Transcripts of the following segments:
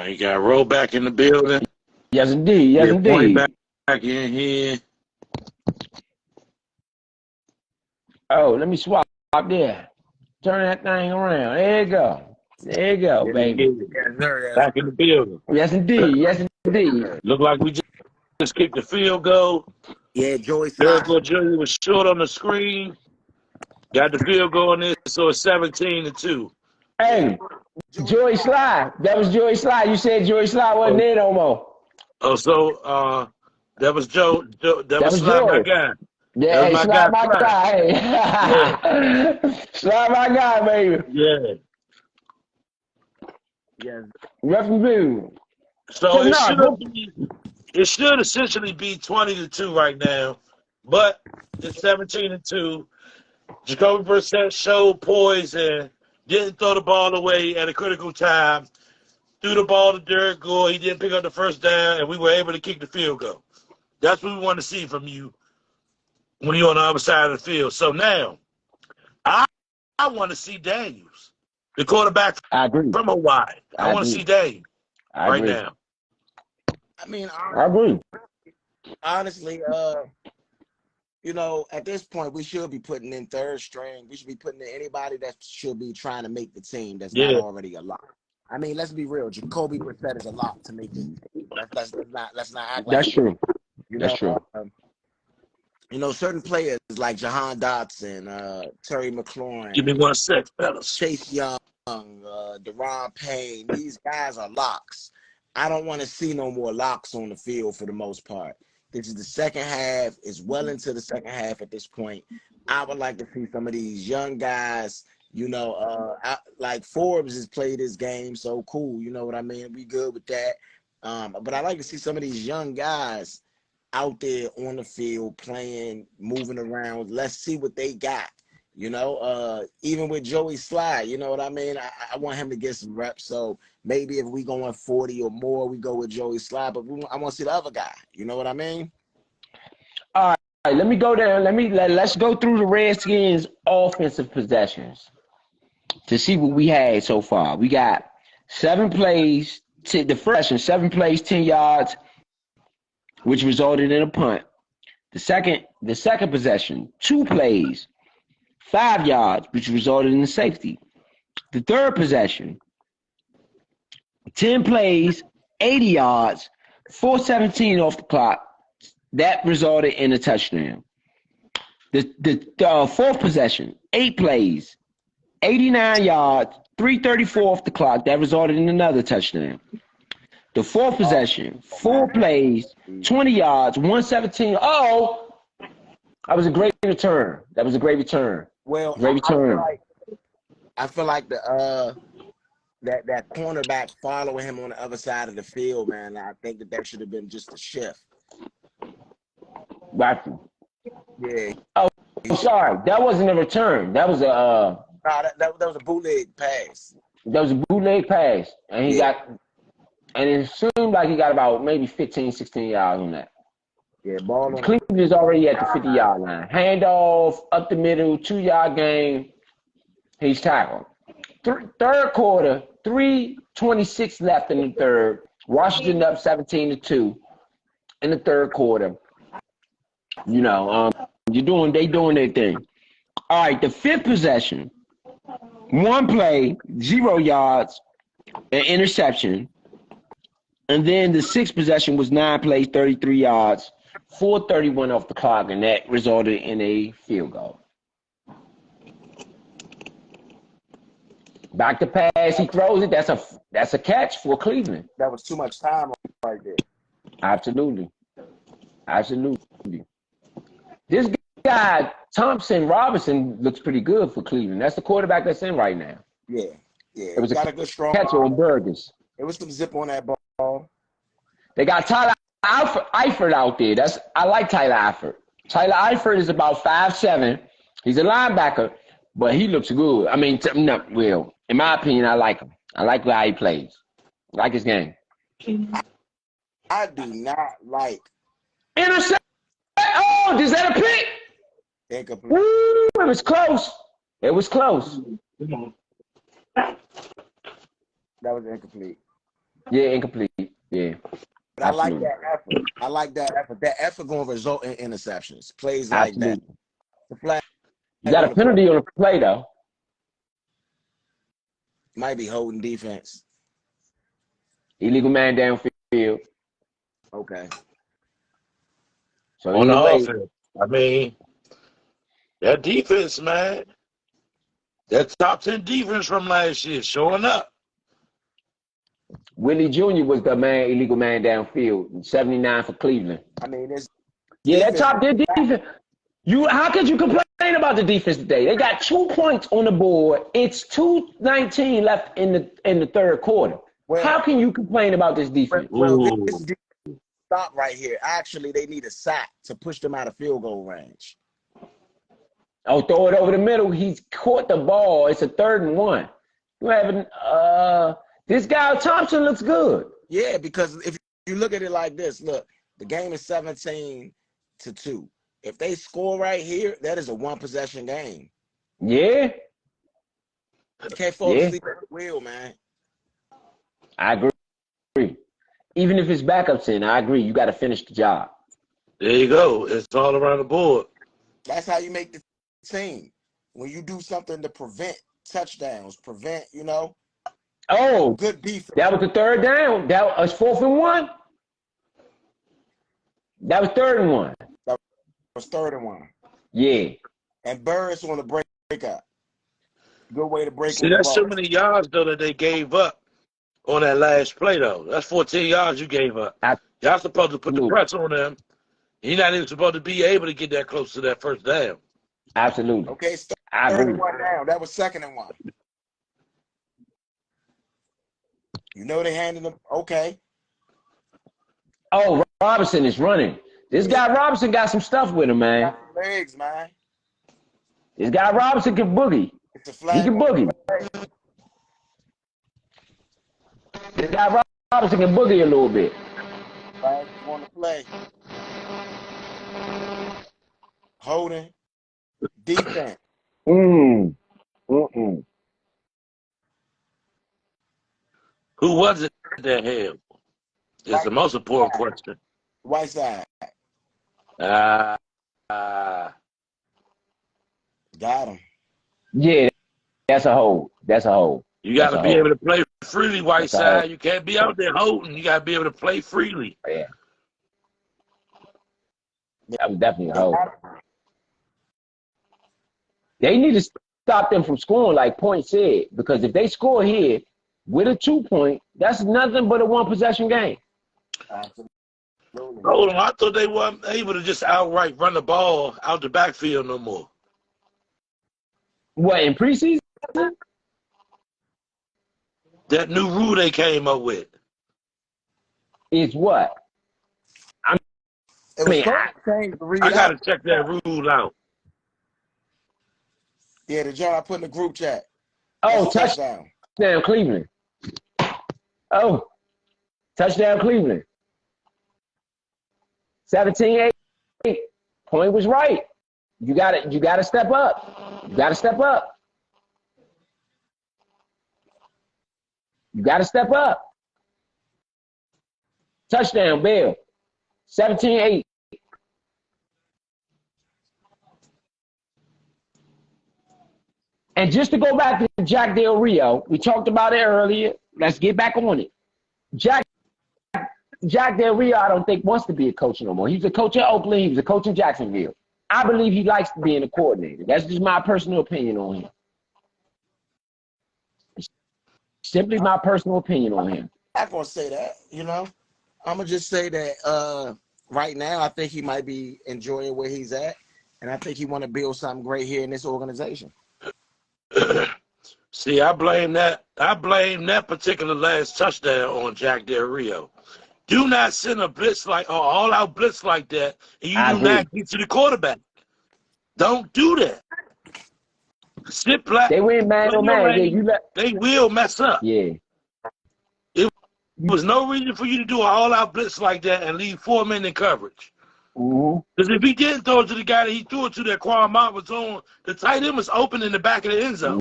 He got roll back in the building. Yes, indeed. Yes, Point indeed. back in here. Oh, let me swap there. Turn that thing around. There you go. There you go, baby. Yes, sir. Back in the building. Yes, indeed. Yes, indeed. Look like we just kicked the field goal. Yeah, Joey Derek Slide. Jr. was short on the screen. Got the field goal in this, so it's 17-2. Hey, Joey Slide. That was Joey Slide. You said Joey Slide wasn't there no more. Oh, so that was Joe. That was Slide, my Joey. guy. Yeah, hey, Slide my guy. Hey. Yeah. Slide my guy, baby. Yeah. Yes. Referee. So it should essentially be 20-2 right now, but it's 17-2. Jacoby Brissett showed poise and didn't throw the ball away at a critical time. Threw the ball to Derek Gore. He didn't pick up the first down, and we were able to kick the field goal. That's what we want to see from you when you're on the other side of the field. So now, I want to see Daniels, the quarterback from Hawaii. I want to see Daniels right now. I mean, I agree. Honestly, you know, at this point, we should be putting in third string. We should be putting in anybody that should be trying to make the team that's not already a lock. I mean, let's be real. Jacoby Brissett is a lock to make the team. Let's not act like that's true. That's true. You know, certain players like Jahan Dotson, Terry McLaurin. Give me 1 sec, fellas. Chase Young, Deron Payne. These guys are locks. I don't want to see no more locks on the field for the most part. This is the second half. It's well into the second half at this point. I would like to see some of these young guys, you know, like Forbes has played this game, so cool. You know what I mean? We good with that. But I like to see some of these young guys out there on the field playing, moving around. Let's see what they got. You know, even with Joey Slide, you know what I mean? I want him to get some reps. So maybe if we going 40 or more, we go with Joey Slide. But I want to see the other guy. You know what I mean? All right, let me go there. Let's go through the Redskins' offensive possessions to see what we had so far. We got 7 plays. The first 7 plays, 10 yards, which resulted in a punt. The second possession, 2 plays, 5 yards, which resulted in a safety. The third possession, 10 plays, 80 yards, 4:17 off the clock. That resulted in a touchdown. The fourth possession, 8 plays, 89 yards, 3:34 off the clock. That resulted in another touchdown. The fourth possession, 4 plays, 20 yards, 1:17. Oh, that was a great return. Well, great return. I feel like the that cornerback following him on the other side of the field, man. I think that should have been just a shift. Right. Yeah. Oh, sorry. That wasn't a return. That was a that was a bootleg pass. That was a bootleg pass, and it seemed like he got about maybe 15, 16 yards on that. Yeah, ball on. Cleveland is already at the 50-yard line. Handoff up the middle, 2-yard gain. He's tackled. Third quarter, 3:26 left in the third. Washington up 17-2 in the third quarter. You know, they doing their thing. All right, the fifth possession, 1 play, 0 yards, an interception. And then the sixth possession was 9 plays, 33 yards, 4:31 off the clock, and that resulted in a field goal. Back to pass, he throws it. That's a catch for Cleveland. That was too much time right there. Absolutely. This guy, Thompson Robinson, looks pretty good for Cleveland. That's the quarterback that's in right now. Yeah. It was got a good strong catch on Burgess. It was some zip on that ball. They got Tyler Eifert out there. I like Tyler Eifert. Tyler Eifert is about 5'7". He's a linebacker, but he looks good. I mean, in my opinion, I like him. I like how he plays. I like his game. I do not like. Intercept. Oh, is that a pick? Incomplete. Woo, it was close. Come on. That was incomplete. Yeah, incomplete. Yeah, But I like absolutely. that effort. I like that effort. That effort going to result in interceptions. Plays like that. Absolutely. The flag You got a on the play penalty on the play, though. might be holding defense. Illegal man downfield. Okay. So On the either way, offense. I mean, that defense, man. That top 10 defense from last year showing up. Willie Jr. was the illegal man downfield. 79 for Cleveland. I mean, this Yeah, that defense. top their defense. How could you complain about the defense today? They got 2 points on the board. It's 2:19 left in the third quarter. How can you complain about this defense? Well, this defense stop right here. Actually, they need a sack to push them out of field goal range. Oh, throw it over the middle. He's caught the ball. It's a 3rd and 1. You having this guy Thompson looks good. Yeah, because if you look at it like this, look, the game is 17-2. If they score right here, that is a 1-possession game. Yeah. You can't fall asleep at the wheel, man. I agree. Even if it's backups in, I agree. You got to finish the job. There you go. It's all around the board. That's how you make the team. When you do something to prevent touchdowns, Oh, good defense. that was the 3rd down. That was 4th and 1. That was 3rd and 1. That was 3rd and 1. Yeah. And Burris on the breakout. Good way to break. See, that's so many yards, though, that they gave up on that last play, though. That's 14 yards you gave up. Y'all supposed to put the press on them. You're not even supposed to be able to get that close to that 1st down. Absolutely. Okay, 3rd and 1 down. That was 2nd and 1. You know they handed them. Okay. Oh, Robinson is running. This guy Robinson got some stuff with him, man. Got some legs, man. This guy Robinson can boogie. It's a flag. He can boogie. This guy Robinson can boogie a little bit. Flag on the play. Holding. Defense. Mm-mm. Who was it that held? It's the most important question. Whiteside. Got Got him. Yeah, that's a hold. You got to be able to play freely, Whiteside. You can't be out there holding. You got to be able to play freely. Yeah. That was definitely a hold. They need to stop them from scoring, like Point said, because if they score here with a 2-point, that's nothing but a 1-possession game. Absolutely. Hold on, I thought they weren't able to just outright run the ball out the backfield no more. What, in preseason? That new rule they came up with. Is what? I got to check that rule out. Yeah, the job I put in the group chat. Oh, touchdown Cleveland. Oh, touchdown Cleveland. 17-8. Point was right. You got to step up. You got to step up. You got to step up. Touchdown, Bill. 17-8. And just to go back to Jack Del Rio, we talked about it earlier. Let's get back on it. Jack Del Rio, I don't think wants to be a coach no more. He was a coach in Oakland. He was a coach in Jacksonville. I believe he likes being a coordinator. That's just my personal opinion on him. Simply my personal opinion on him. I'm not going to say that, I'm going to just say that right now I think he might be enjoying where he's at, and I think he want to build something great here in this organization. See, I blame that particular last touchdown on Jack Del Rio. Do not send a blitz like or all out blitz like that, and you do not get to the quarterback. Don't do that. Sit back. They win man on man. They will mess up. Yeah. There was no reason for you to do an all out blitz like that and leave 4 men in coverage. Because if he didn't throw it to the guy that he threw it to, that Quan Mott was on, the tight end was open in the back of the end zone.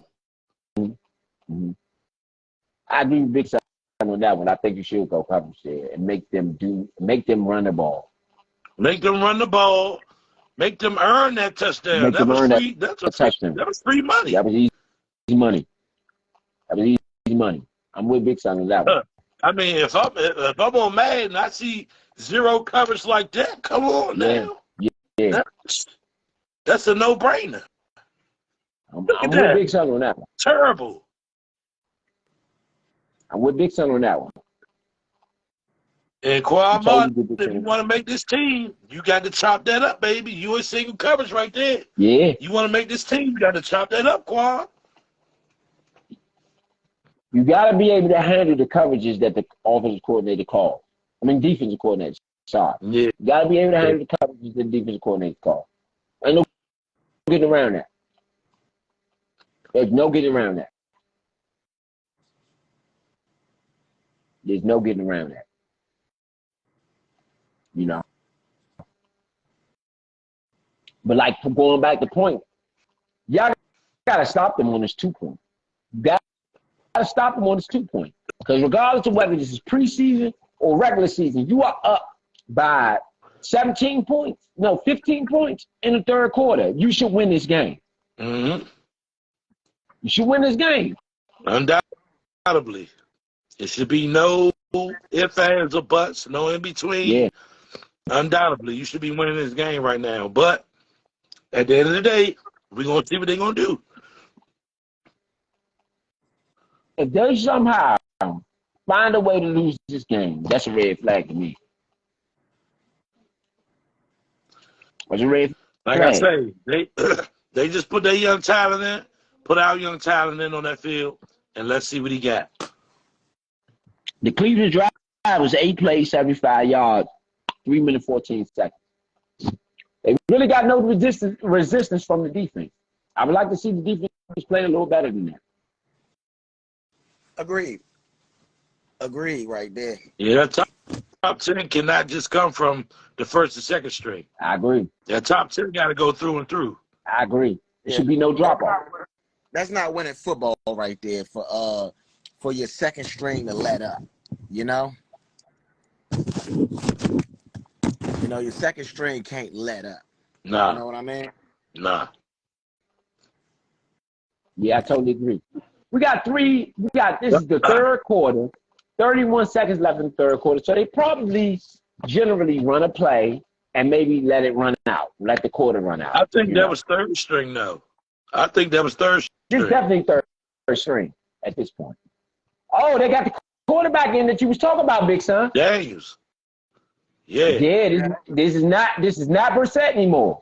I agree with Big Side on that one. I think you should go coverage there and make them run the ball. Make them run the ball. Make them earn that touchdown. Make That them was earn free. that touchdown. That was free money. That was easy money. That was easy money. I'm with Big Son on that one. I mean, if I'm on Madden and I see zero coverage like that, come on now. Yeah. That's a no-brainer. I'm with Big Son on that one. Terrible. I'm with Big Son on that one. And Quan Martin, if you want to make this team, you got to chop that up, baby. You in single coverage right there. Yeah. You want to make this team, you got to chop that up, Quan. You got to be able to handle the coverages that the offensive coordinator calls. Defensive coordinator. Sorry. Yeah. You got to be able to handle the coverages that the defensive coordinator calls. Ain't no getting around that. There's no getting around that. There's no getting around that. You know. But like going back to point, y'all gotta stop them on this 2-point. Gotta stop them on this 2-point. Because regardless of whether this is preseason or regular season, you are up by 15 points in the third quarter. You should win this game. Mm-hmm. You should win this game. Undoubtedly. It should be no ifs, ands, or buts, no in between. Yeah. Undoubtedly, you should be winning this game right now. But at the end of the day, we're going to see what they're going to do. If they somehow find a way to lose this game, that's a red flag to me. What's a red flag? Like I say, they just put their young talent in, put our young talent in on that field, and let's see what he got. The Cleveland drive was 8 plays, 75 yards, 3 minutes, 14 seconds. They really got no resistance from the defense. I would like to see the defense play a little better than that. Agreed right there. Yeah, that top 10 cannot just come from the first and second string. I agree. That top 10 got to go through and through. I agree. There should be no drop-off. That's not winning football right there for your second string to let up, you know? Your second string can't let up. Nah. You know what I mean? Nah. Yeah, I totally agree. This is the third quarter, 31 seconds left in the third quarter. So they probably generally run a play and maybe let it run out, let the quarter run out. I think that was third string, though. I think that was third string. It's definitely third string at this point. Oh, they got the quarterback in that you was talking about, Big Son. Daniels. Yeah. Yeah, this is not Brissett anymore.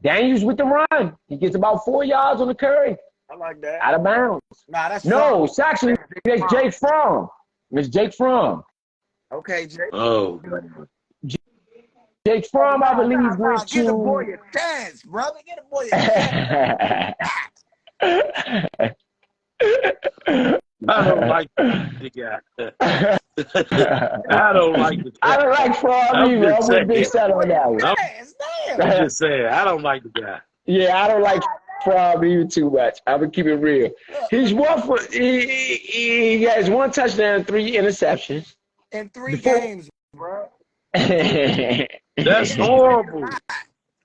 Daniels with the run. He gets about 4 yards on the carry. I like that. Out of bounds. Nah, that's no, it's actually Jake Fromm. It's Jake Fromm. Okay, Jake. Oh. Jake Fromm, I believe, went to. Get a boy a chance, brother. Get a boy a chance. I don't like the guy. I don't like the guy. I don't like Fromm either. I'm with Big Son on that one. I'm just saying, I don't like the guy. Yeah, I don't like Fromm even too much. I'm gonna keep it real. He has 1 touchdown, 3 interceptions. In 3 games, bro. That's horrible.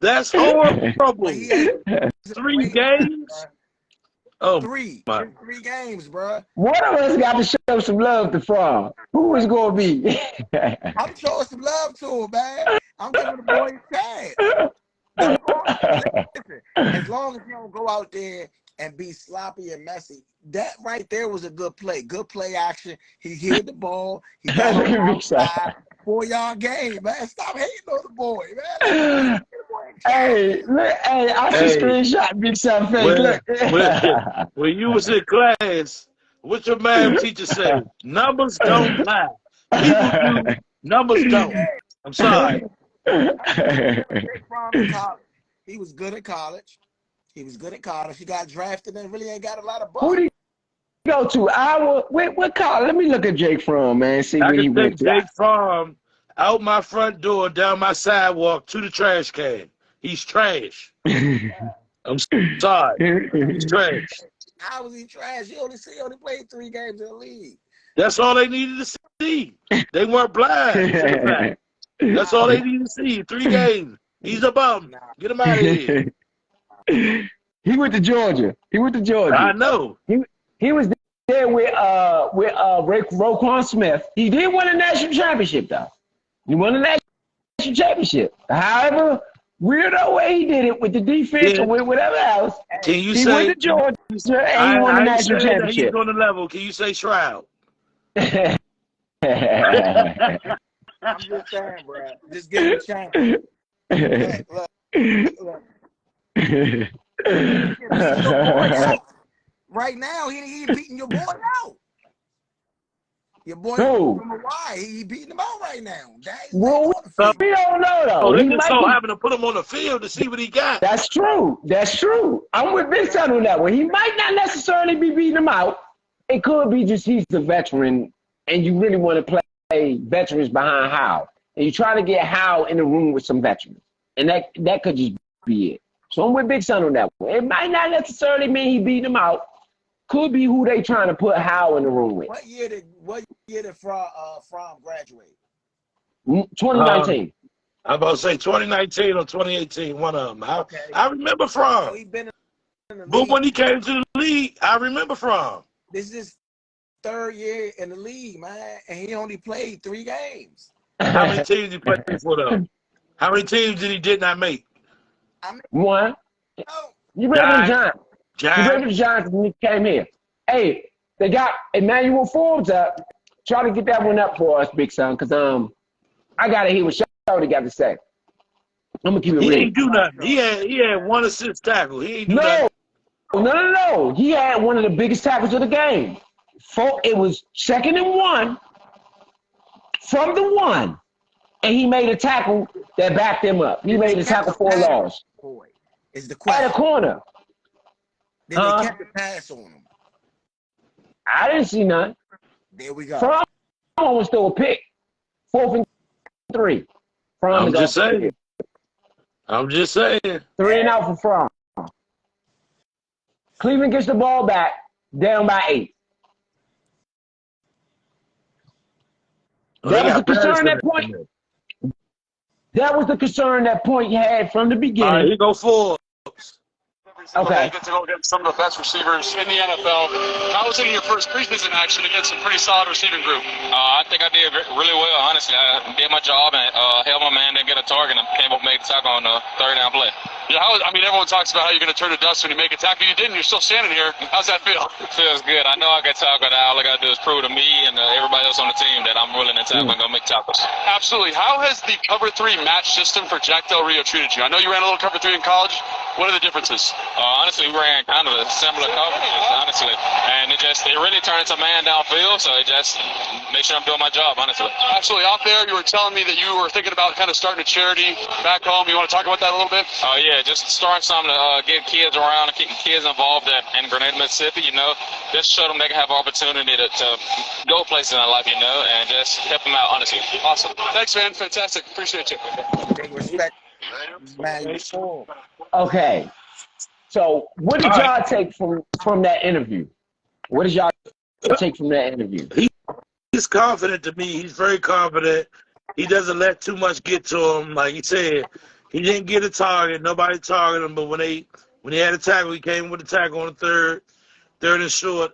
That's horrible. 3 games? Oh, 3 games, bro. One of us got to show some love to Fromm. Who is going to be? I'm showing some love to him, man. I'm giving the boy a chance. As long as you don't go out there and be sloppy and messy, that right there was a good play. Good play action. He hit the ball. He got on the outside. 4-yard game, man. Stop hating on the boy, man. Hey, I should screenshot Big Son face. When you was in class, what your math teacher said? Numbers don't lie. People do. Numbers don't. I'm sorry. He was good at college. He got drafted and really ain't got a lot of ball. Who did he go to? Iowa? What college? Let me look at Jake Fromm, man. See where he went to. Jake Fromm out my front door, down my sidewalk to the trash can. He's trash. I'm sorry. He's trash. How was he trash? He only played 3 games in the league. That's all they needed to see. They weren't blind. To the fact. That's all they needed to see. 3 games. He's a bum. Get him out of here. He went to Georgia. I know. He was there with Roquan Smith. He did win a national championship though. He won a national championship. However, weirdo way he did it with the defense or with whatever else. Can you he say went to Georgia and he won a national championship. He's on the level. Can you say Shroud? I'm just saying, bro. Just give him a chance. Look. Right now, he beating your boy out. Your boy from Hawaii, he beating him out right now. Well, we don't know though. Oh, they just so happen to put him on the field to see what he got. That's true. I'm with Big Son on that one. He might not necessarily be beating him out. It could be just he's a veteran, and you really want to play veterans behind Howe, and you try to get Howe in the room with some veterans, and that could just be it. So I'm with Big Son on that one. It might not necessarily mean he beat him out. Could be who they trying to put Howe in the room with. What year did Fromm graduate? 2019. I'm about to say 2019 or 2018, one of them. I remember Fromm. So he been in the but league. when he came to the league, I remember Fromm. This is his 3rd year in the league, man, and he only played 3 games. How many teams did he play for though? How many teams did not make? One. You remember the Giants? You remember the Giants when he came here? Hey, they got Emmanuel Forbes up. Try to get that one up for us, Big Son, because I gotta hear what Shawty got to say. I'm gonna keep it real. He ain't do nothing. He had 1 assist tackle. He ain't do nothing. No. He had one of the biggest tackles of the game. It was 2nd and 1 from the 1, and he made a tackle that backed him up. He made a tackle for a loss. Is the question. At a corner. Then they kept the pass on him. I didn't see none. There we go. Fromm was still a pick. 4th and 3. I'm just saying. 3 and out for Fromm. Cleveland gets the ball back, down by 8. That was the concern at point. That was the concern that Point had from the beginning. All right, here go Forbes. Okay. Get to go against some of the best receivers in the NFL. How was it in your first preseason action against a pretty solid receiving group? I think I did really well, honestly. I did my job and held my man, didn't get a target, and came up and made the tackle on the 3rd down play. Yeah, everyone talks about how you're going to turn to dust when you make a tackle. You didn't. You're still standing here. How's that feel? It feels good. I know I got tackled. All I got to do is prove to me and everybody else on the team that I'm willing to tackle and go make tackles. Absolutely. How has the cover 3 match system for Jack Del Rio treated you? I know you ran a little cover 3 in college. What are the differences? Honestly, we ran kind of a similar coverage, honestly. And it really turned into man downfield, so it just make sure I'm doing my job, honestly. Absolutely. Out there, you were telling me that you were thinking about kind of starting a charity back home. You want to talk about that a little bit? Oh, yeah, just starting something to get kids around and keep kids involved in Grenada, Mississippi, just show them they can have opportunity to go places in their life, and just help them out, honestly. Awesome. Thanks, man. Fantastic. Appreciate you. Big respect. Man, okay. So what did y'all take from that interview? What did y'all take from that interview? He's confident to me. He's very confident. He doesn't let too much get to him. Like he said, he didn't get a target. Nobody targeted him. But when he had a tackle, he came with a tackle on the 3rd and short.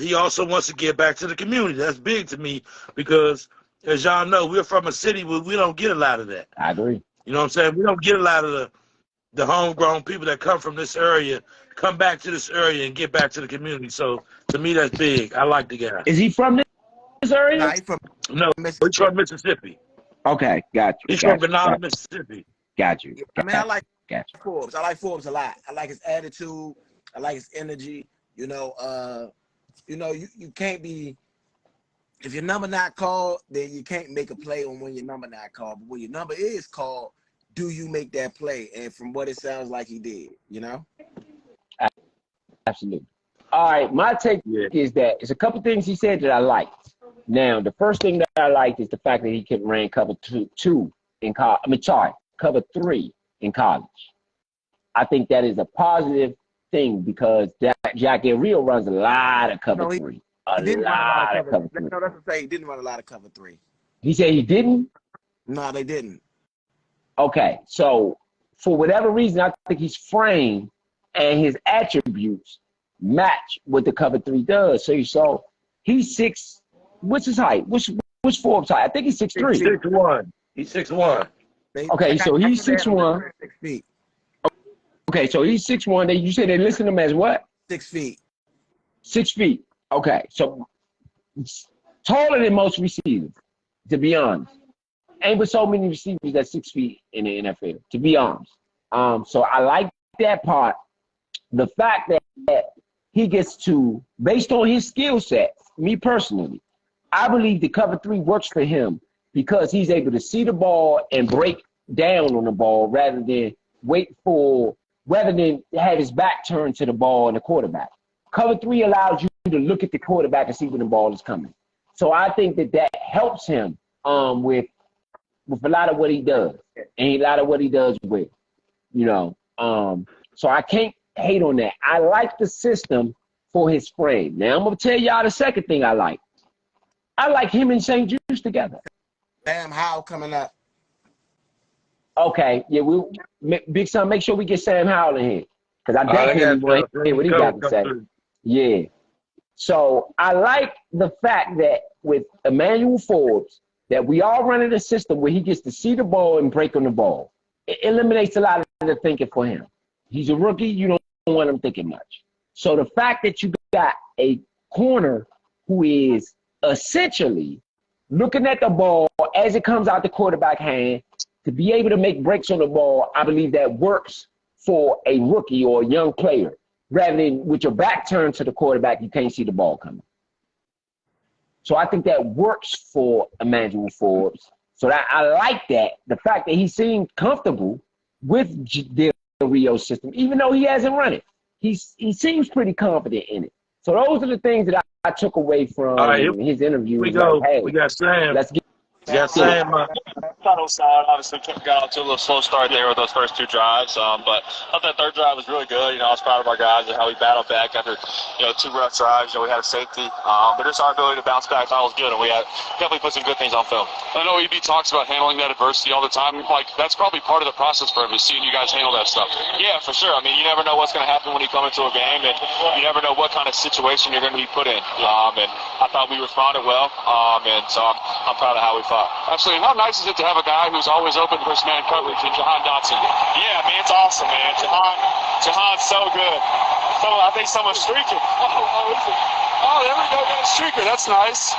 He also wants to get back to the community. That's big to me because, as y'all know, we're from a city where we don't get a lot of that. I agree. You know what I'm saying? We don't get a lot of the homegrown people that come from this area, come back to this area and get back to the community. So, to me, that's big. I like the guy. Is he from this area? Nah, he's from Mississippi. He's from Mississippi. Okay, got you. He's from Grenada, Mississippi. Got you. I mean, I like Forbes. I like Forbes a lot. I like his attitude. I like his energy. You can't be. If your number not called, then you can't make a play on when your number not called. But when your number is called, do you make that play? And from what it sounds like he did, Absolutely. All right, my take is that it's a couple things he said that I liked. Now, the first thing that I liked is the fact that he can ran cover two in college. Cover 3 in college. I think that is a positive thing because Jack Del Rio runs a lot of cover 3. He didn't run a lot lot of of cover. cover three. No, that's to say he didn't run a lot of cover 3. He said he didn't? No, they didn't. Okay, so for whatever reason, I think he's framed and his attributes match what the cover 3 does. So he's 6. What's his height? What's Forbes' height? I think he's 6'3". 6'1". He's 6'1". Okay, so he's 6'1". 6 feet. Okay, so he's 6'1". You said they list him as what? 6 feet. 6 feet. Okay, so taller than most receivers, to be honest. Ain't but so many receivers that's 6 feet in the NFL, to be honest. So I like that part. The fact that he gets to, based on his skill set, me personally, I believe the cover 3 works for him because he's able to see the ball and break down on the ball rather than have his back turned to the ball and the quarterback. Cover 3 allows you to look at the quarterback and see when the ball is coming. So I think that helps him with a lot of what he does and a lot of what he does with, So I can't hate on that. I like the system for his frame. Now I'm gonna tell y'all the second thing I like. I like him and St. Juice together. Sam Howell coming up. Okay, yeah, Big Son, make sure we get Sam Howell in here because I definitely want to hear what he got to say. Yeah. So I like the fact that with Emmanuel Forbes, that we all running a system where he gets to see the ball and break on the ball. It eliminates a lot of the thinking for him. He's a rookie. You don't want him thinking much. So the fact that you got a corner who is essentially looking at the ball as it comes out the quarterback hand to be able to make breaks on the ball, I believe that works for a rookie or a young player. Rather than with your back turned to the quarterback, you can't see the ball coming. So I think that works for Emmanuel Forbes. So that I like that. The fact that he seemed comfortable with Del Rio's system, even though he hasn't run it. He seems pretty confident in it. So those are the things that I took away from his interview. We go. Like, hey, we got Sam. Let's get Sam. Thought it was solid. Obviously, got off to a little slow start there with those first 2 drives. But I thought that third drive was really good. I was proud of our guys and how we battled back after 2 rough drives. We had a safety, but just our ability to bounce back, I thought was good, and we had definitely put some good things on film. I know EB talks about handling that adversity all the time. Like that's probably part of the process for him is seeing you guys handle that stuff. Yeah, for sure. I mean, you never know what's going to happen when you come into a game, and you never know what kind of situation you're going to be put in. And I thought we responded well, and so I'm proud of how we fought. Absolutely. How nice is it to have a guy who's always open for his man coverage in Jahan Dotson? Yeah, man, it's awesome, man. Jahan's so good. I think someone's streaking. Oh, there we go. Got a streaker. That's nice.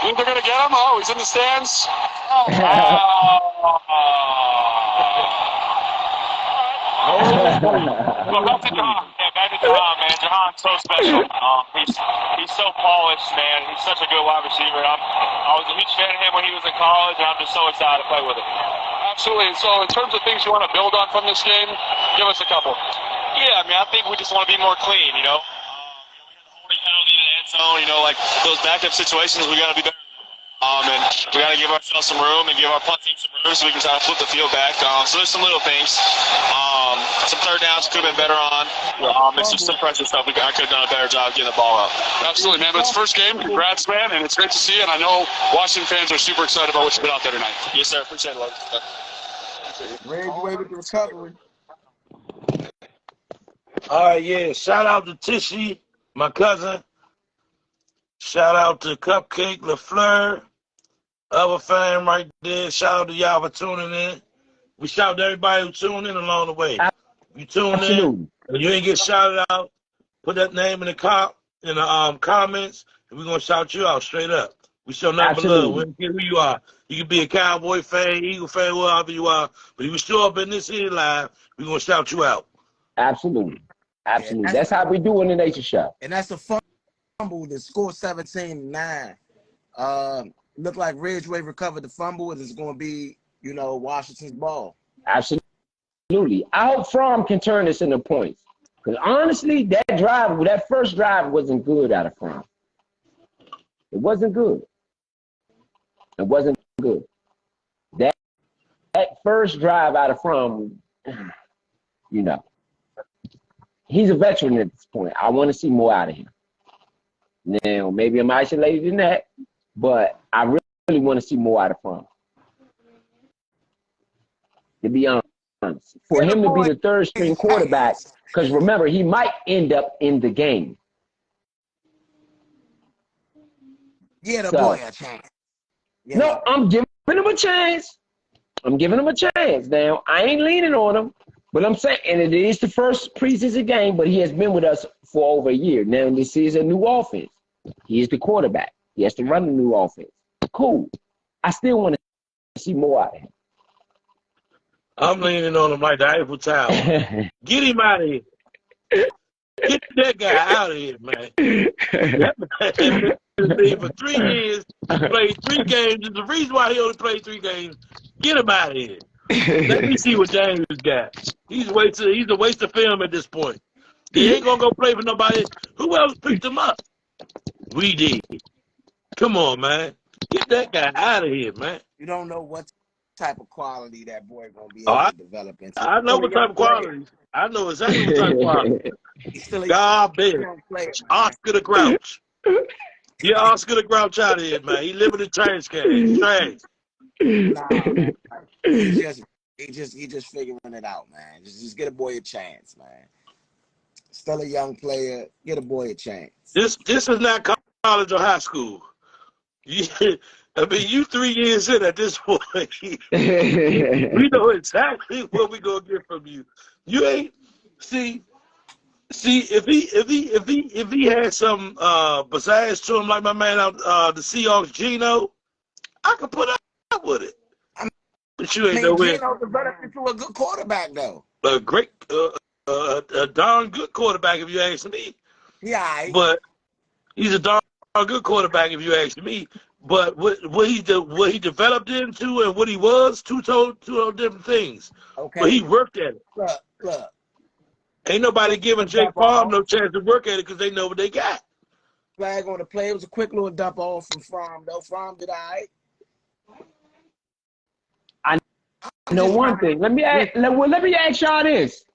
You think they're going to get him? Oh, he's in the stands. Well, back to Jahan. Yeah, back to Jahan, man. Jahan's so special. He's so polished, man. He's such a good wide receiver. I was a huge fan of him when he was in college, and I'm just so excited to play with him. Absolutely. So, in terms of things you want to build on from this game, give us a couple. Yeah, I mean, I think we just want to be more clean, We had the holding penalty in the end zone, like those backup situations, we got to be better. And we got to give ourselves some room and give our punt team some room so we can try to flip the field back. So there's some little things. Some third downs could have been better on. It's just some pressure stuff. I could have done a better job getting the ball up. Absolutely, man. But it's first game. Congrats, man. And it's great to see you. And I know Washington fans are super excited about what you put out there tonight. Yes, sir. Appreciate it, love. Ray, you able to recovery? All right, yeah. Shout out to Tishy, my cousin. Shout out to Cupcake LaFleur. Other fan right there. Shout out to y'all for tuning in. We shout to everybody who tuned in along the way. You tune in, and you ain't get shouted out, put that name in the comments, and we're gonna shout you out straight up. We show nothing but love. We don't care who you are. You can be a Cowboy fan, Eagle fan, whatever you are, but if you show up in this here live, we're gonna shout you out. Absolutely. That's how we do in the Nature Show. And that's a fumble that scored 17-9. Looked like Ridgeway recovered the fumble, and it's going to be, Washington's ball. Absolutely. I hope Fromm can turn this into points. Because honestly, that first drive wasn't good out of Fromm. It wasn't good. That first drive out of Fromm, he's a veteran at this point. I want to see more out of him. Now, maybe I'm isolated in that, but I really want to see more out of Fromm. To be honest, for him to be the third string quarterback, because remember, he might end up in the game. Get a boy a chance. No, I'm giving him a chance. I'm giving him a chance. Now, I ain't leaning on him, but I'm saying, and it is the first preseason game, but he has been with us for over a year. Now, this is a new offense. He is the quarterback. He has to run the new offense. Cool. I still want to see more out of him. I'm leaning on him like the Eiffel Tower. Get him out of here. Get that guy out of here, man. That man has been for 3 years, played 3 games. There's the reason why he only played 3 games. Get him out of here. Let me see what James got. He's a waste of film at this point. He ain't gonna go play for nobody. Who else picked him up? We did. Come on, man. Get that guy out of here, man. You don't know what type of quality that boy gonna be able to develop into. I know what type of quality. I know exactly what type of quality. He's still a garbage. Oscar the Grouch. Get Oscar the Grouch out of here, man. He living in trash can. He's trash. Nah, he just figuring it out, man. Just get a boy a chance, man. Still a young player. Get a boy a chance. This is not college or high school. I mean, you 3 years in at this point. We know exactly what we gonna get from you. You ain't see if he had some pizzazz to him like my man out the Seahawks Gino, I could put up with it. But you ain't nowhere. Gino developed into a good quarterback though. A great, a darn good quarterback if you ask me. Yeah, but he's a darn good quarterback if you ask me. But what he developed into and what he was, two totally different things. Okay. But he worked at it. Look. Ain't nobody giving Jake Paul no chance to work at it because they know what they got. Flag on the play. It was a quick little dump off from Fromm, though. Fromm did all right. I know one thing. Let me ask y'all this.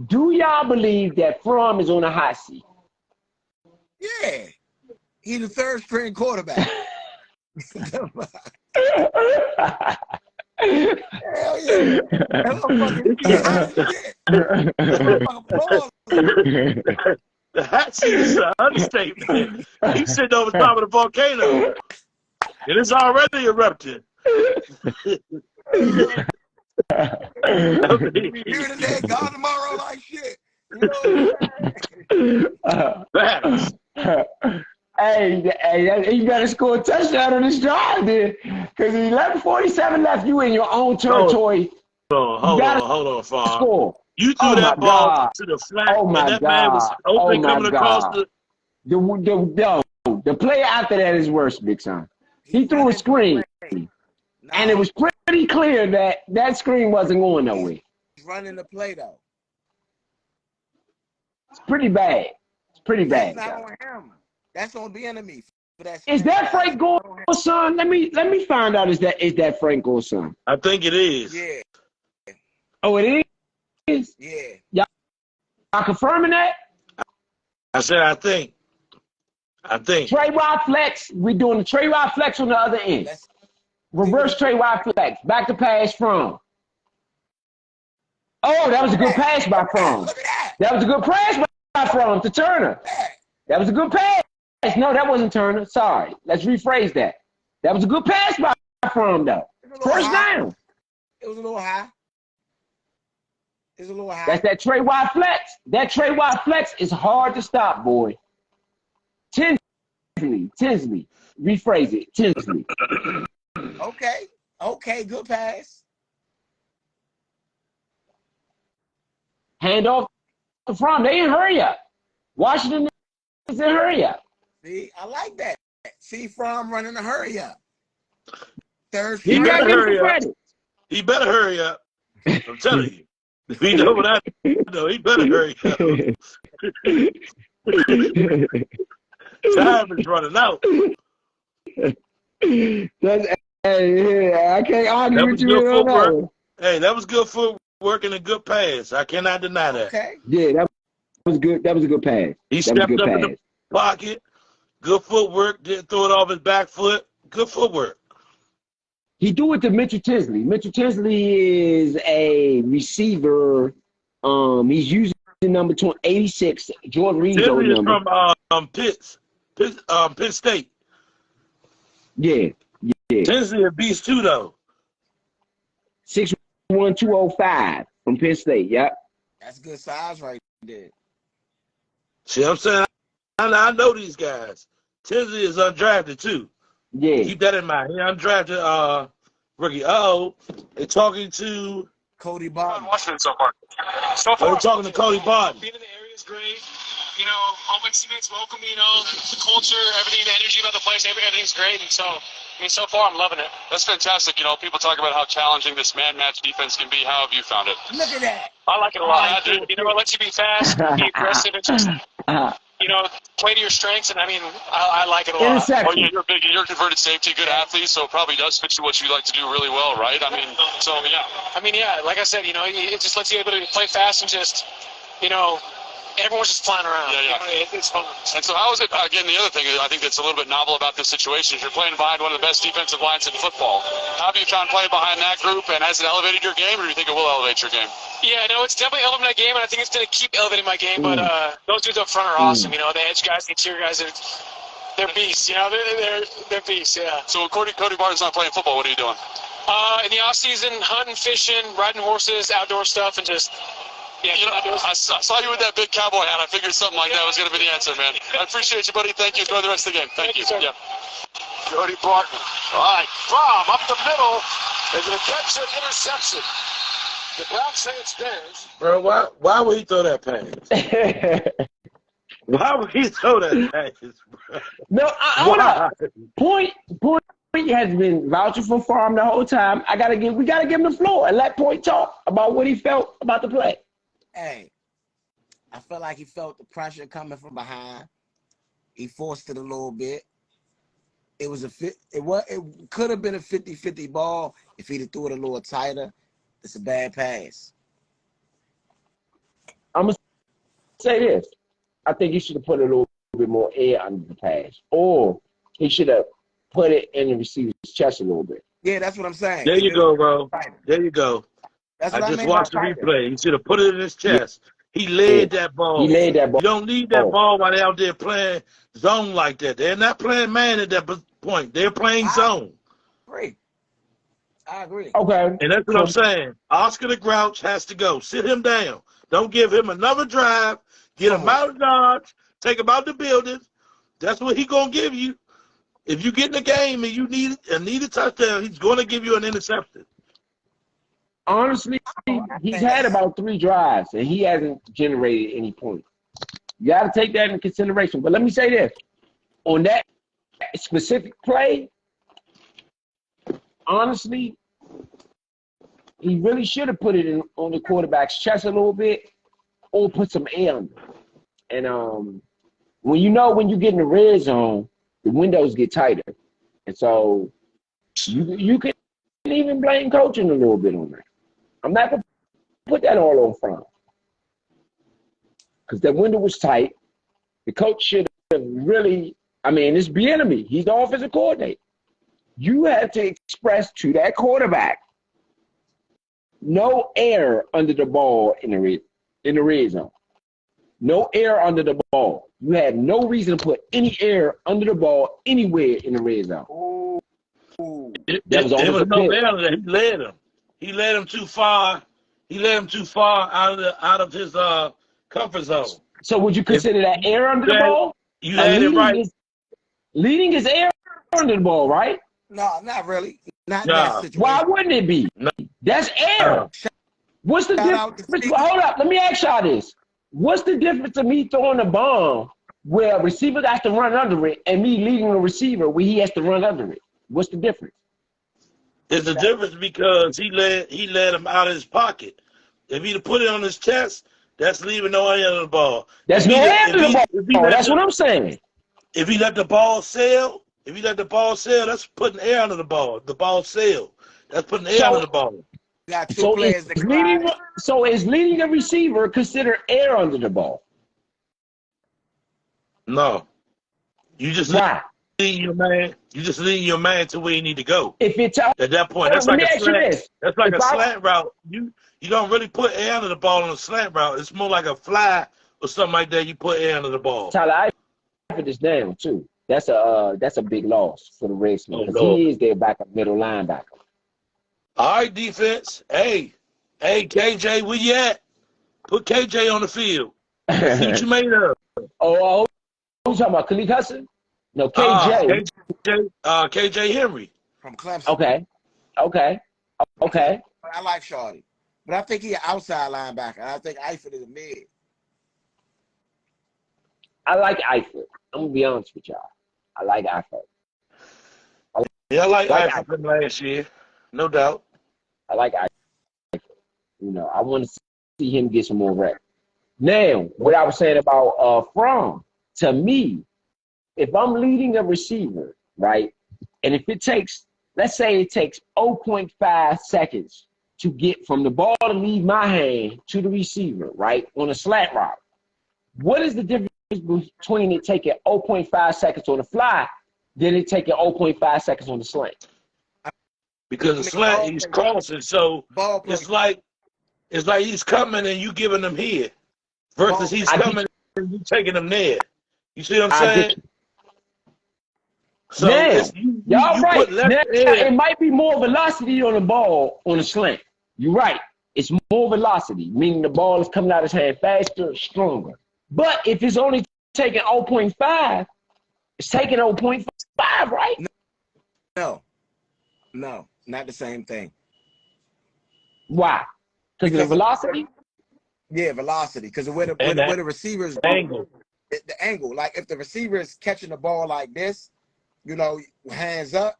Do y'all believe that Fromm is on a hot seat? Yeah. He's the third string quarterback. Hell yeah. The hot seat is an understatement. He's sitting over top of the volcano. And it's already erupted. Here today, gone tomorrow like shit. You know Hey, you better score a touchdown on this drive then. Because 11:47 left, you in your own territory. Hold on, Far. Score. You threw that ball to the flat, and that man was open coming across the... The play after that is worse, Big Son. He threw a screen, and it was pretty clear that screen wasn't going nowhere. He's running the play, though. It's pretty bad. That's not on him. That's on the enemy. Is that Frank Gore's son? Let me find out. Is that Frank Gore's son? I think it is. Yeah. Oh, it is? Yeah. Y'all confirming that? I said I think. Trey Rod flex. We're doing the Trey Rod flex on the other end. Reverse Trey Rod flex. Back to pass from. Oh, that was a good pass by Fromm. That was a good pass by Fromm to Turner. That was a good pass. No, that wasn't Turner. Sorry. Let's rephrase that. That was a good pass by Fromm, though. First down. It was a little high. That's that Trey Watt flex. That Trey Watt flex is hard to stop, boy. Tinsley. Rephrase it. Tinsley. Okay, good pass. Hand off to Fromm. They didn't hurry up. Washington is in hurry up. See, I like that. See Fromm running a hurry up. He better hurry up. He better hurry up. I'm telling you. You know what I know? He better hurry up. Time is running out. I can't argue with you on that one. Hey, that was good footwork and a good pass. I cannot deny that. Okay. Yeah, that was good. That was a good pass. He stepped up in the pocket, Good footwork. Didn't throw it off his back foot. Good footwork. He do it to Mitchell Tinsley. Mitchell Tinsley is a receiver. He's using number 86, Jordan Reed's old Tinsley is number. from Pitt State. Yeah. Tinsley a beast too, though. 6'1", 205 from Penn State. Yep. That's good size right there. See what I'm saying? I know these guys. Tinsley is undrafted too. Yeah. Keep that in mind. He undrafted rookie. They're talking to Cody Barton. Washington so far. they're talking to Cody Barton. Being in the area is great. You know, all my teammates welcome me, you know, the culture, everything, the energy about the place, everything's great. And so, I mean, so far I'm loving it. That's fantastic. You know, people talk about how challenging this man-match defense can be. How have you found it? Look at that. I like it a lot. You know, it lets you be fast, be aggressive, and just, you know, play to your strengths. And I mean, I like it a lot. Interception. Well, you're a converted safety, good athlete, so it probably does fit you what you like to do really well, right? I mean, so yeah. I mean, yeah, like I said, you know, it just lets you able to play fast and just, you know, everyone's just flying around. Yeah. You know, it's fun. And so how is it, again, the other thing I think that's a little bit novel about this situation is you're playing behind one of the best defensive lines in football. How have you found playing behind that group, and has it elevated your game, or do you think it will elevate your game? Yeah, no, it's definitely elevated my game, and I think it's going to keep elevating my game, but those dudes up front are awesome. You know, the edge guys, the interior guys, they're beasts, you know, they're beasts, yeah. So when Cody Barton's not playing football, what are you doing? In the off-season, hunting, fishing, riding horses, outdoor stuff, and just... Yeah, you know, I saw you with that big cowboy hat. I figured something like that was going to be the answer, man. I appreciate you, buddy. Thank you. Enjoy the rest of the game. Thank you. Yeah. Cody Barton. All right, Bob up the middle. There's an attention interception. The Browns say it stands. Bro, why would he throw that pass? Why would he throw that pass, bro? No, Point has been vouching for Farm the whole time. We gotta give him the floor and let Point talk about what he felt about the play. Hey, I felt like he felt the pressure coming from behind. He forced it a little bit. It could have been a 50-50 ball if he'd have threw it a little tighter. It's a bad pass. I'm gonna say this. I think he should have put a little bit more air under the pass, or he should have put it in the receiver's chest a little bit. Yeah, that's what I'm saying. There you go, bro. There you go. That's I what just watched the replay. He should have put it in his chest. He laid that ball. He laid that ball. You don't need that ball while they're out there playing zone like that. They're not playing man at that point. They're playing zone. I agree. Okay. And that's what I'm saying. Oscar the Grouch has to go. Sit him down. Don't give him another drive. Get him out of Dodge. Take him out the building. That's what he's going to give you. If you get in the game and you need a touchdown, he's going to give you an interception. Honestly, he's had about 3 drives, and he hasn't generated any points. You got to take that into consideration. But let me say this. On that specific play, honestly, he really should have put it on the quarterback's chest a little bit or put some air under it. And when you get in the red zone, the windows get tighter. And so you can even blame coaching a little bit on that. I'm not going to put that all on Frank. Because that window was tight. The coach should have really, it's Bieniemy. He's the offensive coordinator. You have to express to that quarterback no air under the ball in the red zone. No air under the ball. You had no reason to put any air under the ball anywhere in the red zone. There was no air under that. He led him. He led him too far. He led him too far out of his comfort zone. So would you consider that air under the ball? You had it right. Leading is air under the ball, right? No, not really. Not that situation. Why wouldn't it be? No. That's air. What's the difference? Hold up. Let me ask y'all this. What's the difference of me throwing a bomb where a receiver has to run under it and me leading the receiver where he has to run under it? What's the difference? There's a difference because he led him out of his pocket. If he'd have put it on his chest, that's leaving no air on the ball. That's no air on the ball. That's what I'm saying. If he let the ball sail, that's putting air under the ball. The ball sail. That's putting air under the ball. Got 2 players is leading a receiver considered air under the ball? No. You just Why? lead your man. You just lead your man to where you need to go. If it's At that point, that's let like me a ask you slant. this. That's like If a I slant route. You don't really put air under the ball on a slant route. It's more like a fly or something like that. You put air under the ball. Tyler, I put this down too. That's a big loss for the Redskins Oh because Lord. he is their backup middle linebacker. All right, defense. Hey, KJ, where you at? Put KJ on the field. See what you made of. Who's talking about? Khalid Hudson? No, KJ, KJ. KJ Henry. From Clemson. Okay. I like Shawty, but I think he's an outside linebacker. I think Eifert is a mid. I like Eifert. I'm gonna be honest with y'all. I like Eifert. Yeah, I like Eifert from last year. No doubt. I like Eifert. You know, I want to see him get some more reps. Now, what I was saying about Fromm, to me, if I'm leading a receiver, right, and if it takes, let's say it takes 0.5 seconds to get from the ball to leave my hand to the receiver, right, on a slant route, what is the difference between it taking 0.5 seconds on the fly than it taking 0.5 seconds on the slant? Because the slant, he's crossing, so it's like he's coming and you giving him here, versus he's coming and you taking him there. You see what I'm saying? So y'all right. Put left it might be more velocity on the ball on the slant. You're right. It's more velocity, meaning the ball is coming out of his hand faster, stronger. But if it's only taking 0.5, it's taking 0.5, right? No, not the same thing. Why? Because of the velocity? Yeah, velocity. Because where the receivers angle. The angle. Like if the receiver is catching the ball like this, you know, hands up,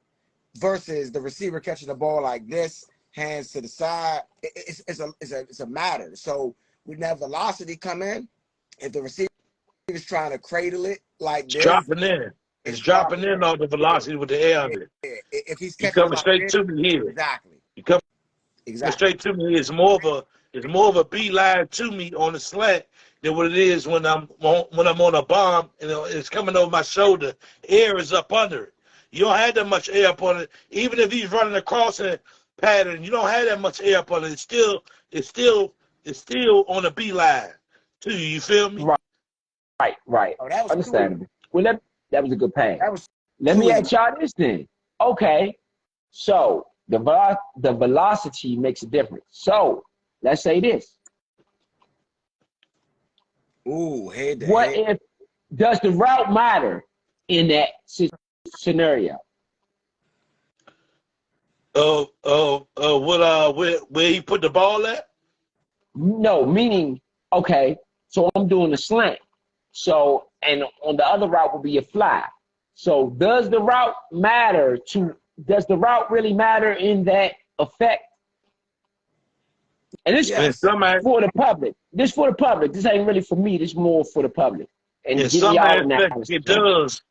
versus the receiver catching the ball like this, hands to the side, it's a matter. So when that velocity come in, if the receiver is trying to cradle it like this, dropping in. It's dropping in on the velocity with the air under it. If he's catching coming straight to me here. Exactly. You come straight to me. It's more of a beeline to me on the slant than what it is when I'm on a bomb and it's coming over my shoulder. Air is up under it. You don't have that much air up on it. Even if he's running a crossing pattern, you don't have that much air up on it. It's still on a beeline to you. You feel me? Right. Oh, that was understandable. Well, that was a good pass. Let me ask y'all this then. Okay, so the velocity makes a difference. So let's say this. Ooh, if does the route matter in that scenario? Where he put the ball at? No, meaning, okay, so I'm doing a slant. So, and on the other route will be a fly. So does the route really matter in that effect? And this is for the public. This for the public. This ain't really for me. This is more for the public. And in some aspect, it does.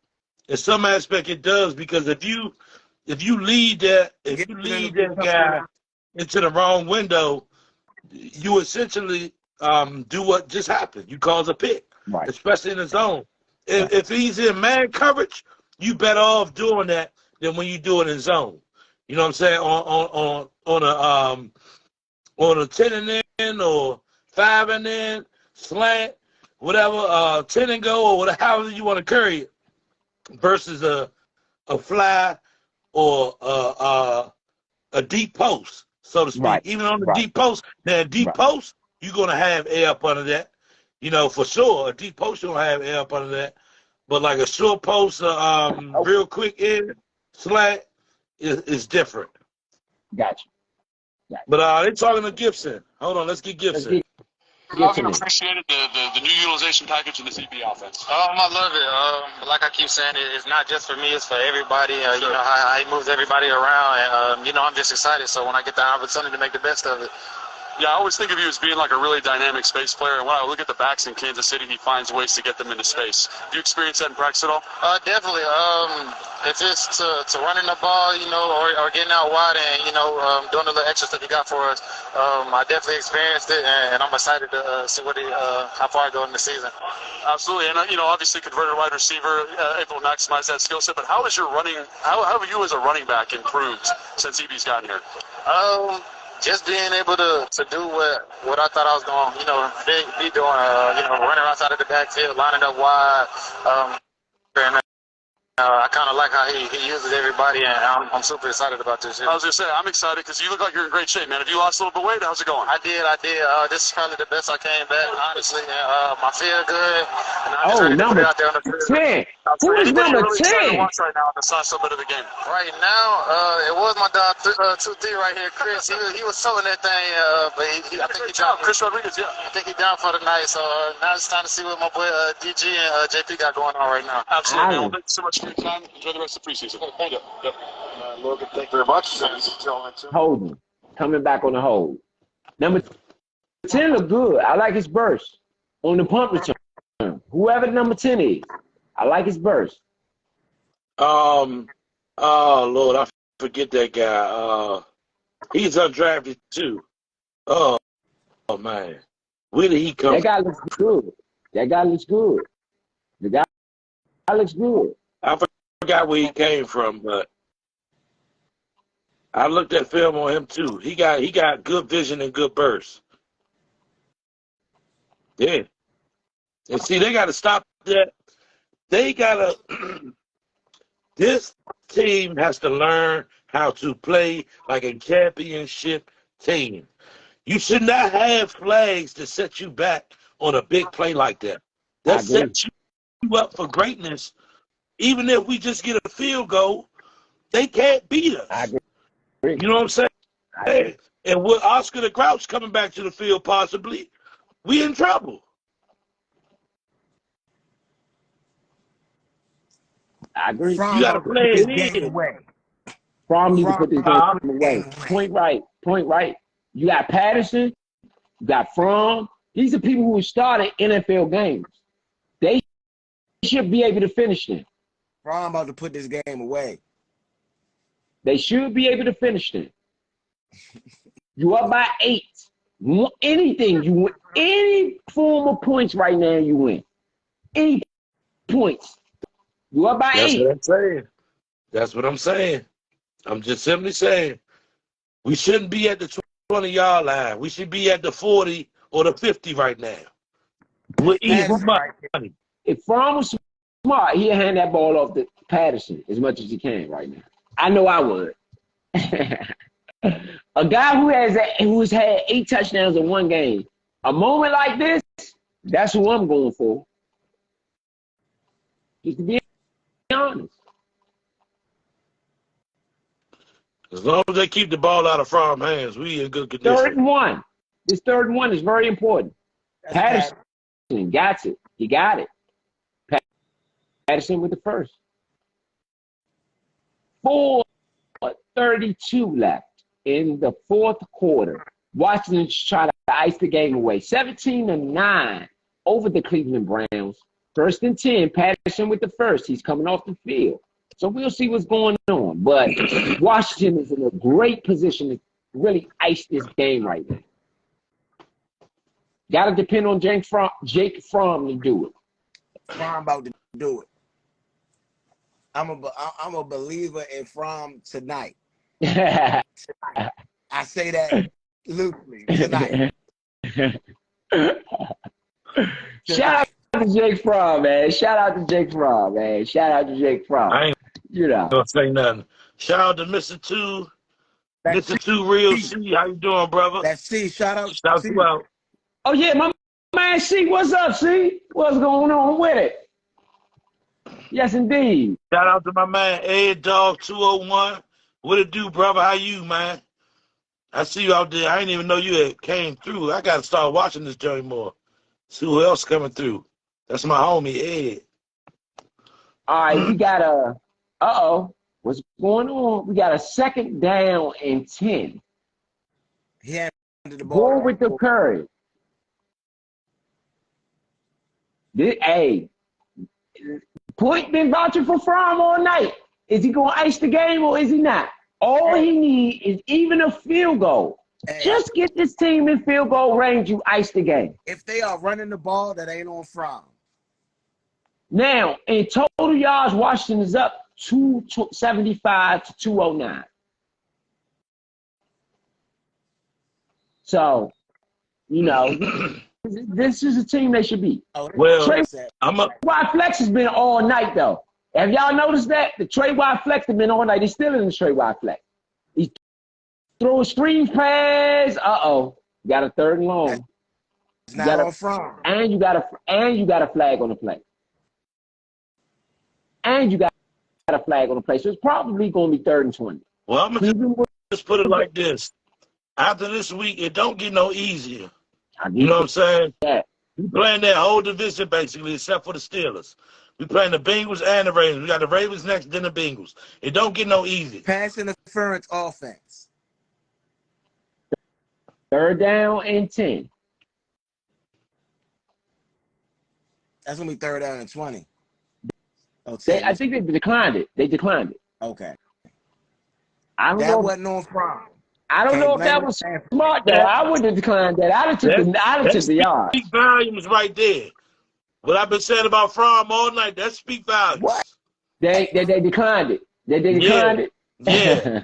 In some aspect, it does, because if you lead that guy into the wrong window, you essentially do what just happened. You cause a pick, especially in the zone. If he's in man coverage, you better off doing that than when you do it in zone. You know what I'm saying? On a 10 and in or 5 and in, slant, whatever, 10 and go or whatever, however you want to carry it, versus a fly or a deep post, so to speak. Even on the deep post, post, you're going to have air up under that. You know, for sure, a deep post, you're going to have air up under that. But like a short post, real quick in, slant, is different. Gotcha. But they're talking to Gibson. Hold on, let's get Gibson. I've appreciated the new utilization package in the CB offense. I love it. Like I keep saying, it's not just for me; it's for everybody. You know how he moves everybody around, and I'm just excited. So when I get the opportunity to make the best of it, Yeah, I always think of you as being like a really dynamic space player. And when I look at the backs in Kansas City, he finds ways to get them into space. Do you experience that in practice at all? Definitely. If it's to running the ball, or getting out wide and, doing the little extra stuff he got for us, I definitely experienced it, and I'm excited to see how far I go in the season. Absolutely. And, obviously converted wide receiver, able to maximize that skill set. But how is your running, how have you as a running back improved since EB's gotten here? Just being able to do what I thought I was going to be doing, running outside of the backfield, lining up wide, and I kind of like how he uses everybody, and I'm super excited about this year. I was going to say, I'm excited because you look like you're in great shape, man. Have you lost a little bit of weight? How's it going? I did. This is probably the best I came back, honestly. I feel good. And I'm just ready to put it out there on the field. 10. Who is number 10? Watch right now on the Suns bit of the game. Right now, it was my dog 2-3 right here, Chris. He was selling that thing, but I think he down. Chris Rodriguez, yeah. I think he's down for the night. So now it's time to see what my boy DG and JP got going on right now. Absolutely. Well, thank you so much for your time. Enjoy the rest of the preseason. Thank you. Yep. Logan, thank you very much. Holding. Coming back on the hold. Number 10 look good. I like his burst on the punt return. Whoever number 10 is, I like his burst. Oh, Lord, I forget that guy. He's undrafted, too. Oh, man. Where did he come That guy looks good. The guy looks good. I forgot where he came from, but I looked at film on him too. He got good vision and good burst. Yeah. And see, they got to stop that. They got to – this team has to learn how to play like a championship team. You should not have flags to set you back on a big play like that. That sets you up for greatness. Even if we just get a field goal, they can't beat us. I agree. You know what I'm saying? Hey, and with Oscar the Grouch coming back to the field possibly, we in trouble. I agree. You got to play it in. Fromm needs to put this game away. Point right. You got Patterson. You got Fromm. These are people who started NFL games. They should be able to finish them. Fromm about to put this game away. They should be able to finish them. You up by 8. Anything, you win. Any form of points right now, you win. Any points. You up by 8. That's what I'm saying. I'm just simply saying we shouldn't be at the 20-yard line. We should be at the 40 or the 50 right now. We're eating money. If Fromm was smart, he'd hand that ball off to Patterson as much as he can right now. I know I would. A guy who's had 8 touchdowns in one game, a moment like this, that's who I'm going for. Just to be honest. As long as they keep the ball out of Fromm's hands, we in good condition. 3rd and 1. This 3rd and 1 is very important. Patterson got it. He got it. Patterson with the first. 4:32 left in the 4th quarter. Washington try to ice the game away. 17-9 over the Cleveland Browns. 1st and 10. Patterson with the first. He's coming off the field. So we'll see what's going on. But Washington is in a great position to really ice this game right now. Got to depend on Jake Fromm to do it. Fromm about to do it. I'm a believer in Fromm tonight. I say that loosely tonight. Shout out to Jake Fromm, man. Shout out to Jake Fromm. I ain't gonna say nothing. Shout out to Mr. 2. Mr. 2 Real C. How you doing, brother? That's C. Shout out. Shout you out. Oh, yeah, my man C. What's up, C? What's going on with it? Yes, indeed. Shout out to my man Ed Dog 201. What it do, brother? How you, man? I see you out there. I didn't even know you had came through. I got to start watching this journey more. See who else coming through. That's my homie, Ed. All right, we got a what's going on? We got a 2nd down and 10. He had the ball. Go with the courage. Hey, Point been vouching for Fromm all night. Is he going to ice the game or is he not? All he needs is even a field goal. Hey, Just get this team in field goal range, you ice the game. if they are running the ball, that ain't on Fromm. Now, in total yards, Washington is up 275 to 209. So, this is a team they should beat. Well, Trey I'm a Wide Flex has been all night, though. Have y'all noticed that? The Trey Wide Flex has been all night. He's still in the Trey Wide Flex. He's throwing screen pass. Got a third and long. It's not on Fromm. And you got a flag on the play. And you got a flag on the play. So it's probably going to be 3rd and 20. well, I'm gonna just put it like this. After this week, it don't get no easier. You know what I'm saying? Yeah. We playing that whole division basically, except for the Steelers. We playing the Bengals and the Ravens. We got the Ravens next, then the Bengals. It don't get no easy. Pass interference offense. 3rd down and 10. That's gonna be 3rd down and 20. I think they declined it. Okay. I don't That know. wasn't on Fromm. I don't know if that was smart. Though I wouldn't have declined that. I'd have took the yard. Speak volumes right there. What I've been saying about Fromm all night, that speak volumes. What? They declined it. They declined it. Yeah.